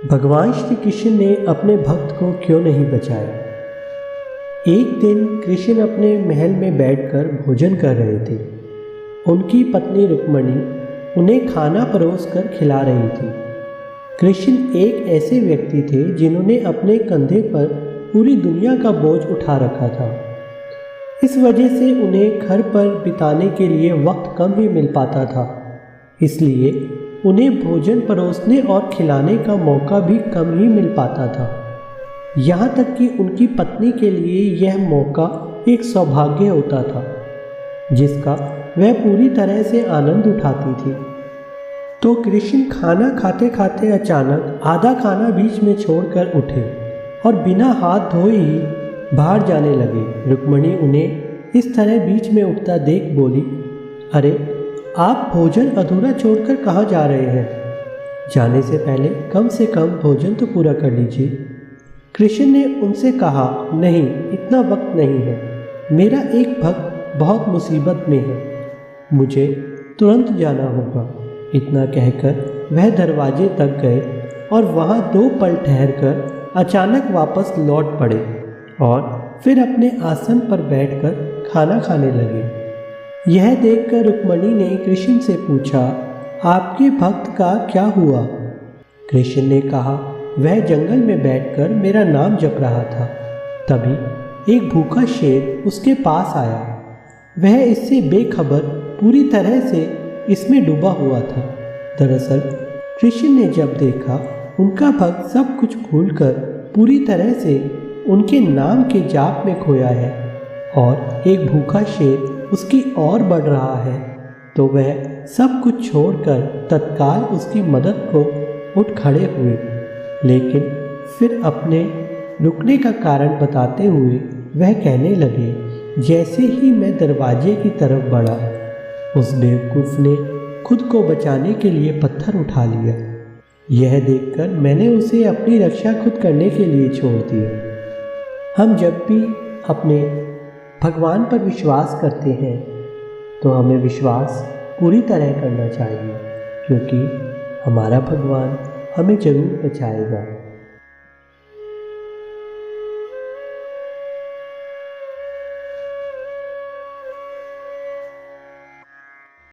भगवान श्री कृष्ण ने अपने भक्त को क्यों नहीं बचाया। एक दिन कृष्ण अपने महल में बैठकर भोजन कर रहे थे। उनकी पत्नी रुक्मिणी उन्हें खाना परोस कर खिला रही थी। कृष्ण एक ऐसे व्यक्ति थे जिन्होंने अपने कंधे पर पूरी दुनिया का बोझ उठा रखा था। इस वजह से उन्हें घर पर बिताने के लिए वक्त कम ही मिल पाता था, इसलिए उन्हें भोजन परोसने और खिलाने का मौका भी कम ही मिल पाता था। यहाँ तक कि उनकी पत्नी के लिए यह मौका एक सौभाग्य होता था जिसका वह पूरी तरह से आनंद उठाती थी। तो कृष्ण खाना खाते खाते अचानक आधा खाना बीच में छोड़कर उठे और बिना हाथ धोए ही बाहर जाने लगे। रुक्मिणी उन्हें इस तरह बीच में उठता देख बोली, अरे आप भोजन अधूरा छोड़कर कहाँ जा रहे हैं? जाने से पहले कम से कम भोजन तो पूरा कर लीजिए। कृष्ण ने उनसे कहा, नहीं, इतना वक्त नहीं है, मेरा एक भक्त बहुत मुसीबत में है, मुझे तुरंत जाना होगा। इतना कहकर वह दरवाजे तक गए और वहाँ 2 पल ठहरकर अचानक वापस लौट पड़े और फिर अपने आसन पर बैठकर खाना खाने लगे। यह देखकर रुक्मिणी ने कृष्ण से पूछा, आपके भक्त का क्या हुआ? कृष्ण ने कहा, वह जंगल में बैठकर मेरा नाम जप रहा था। तभी एक भूखा शेर उसके पास आया। वह इससे बेखबर पूरी तरह से इसमें डूबा हुआ था। दरअसल कृष्ण ने जब देखा उनका भक्त सब कुछ भूलकर पूरी तरह से उनके नाम के जाप में खोया है और एक भूखा शेर उसकी ओर बढ़ रहा है, तो वह सब कुछ छोड़कर तत्काल उसकी मदद को उठ खड़े हुए। लेकिन फिर अपने रुकने का कारण बताते हुए वह कहने लगे, जैसे ही मैं दरवाजे की तरफ बढ़ा, उस बेवकूफ़ ने खुद को बचाने के लिए पत्थर उठा लिया। यह देखकर मैंने उसे अपनी रक्षा खुद करने के लिए छोड़ दिया। हम जब भी अपने भगवान पर विश्वास करते हैं तो हमें विश्वास पूरी तरह करना चाहिए, क्योंकि हमारा भगवान हमें ज़रूर बचाएगा।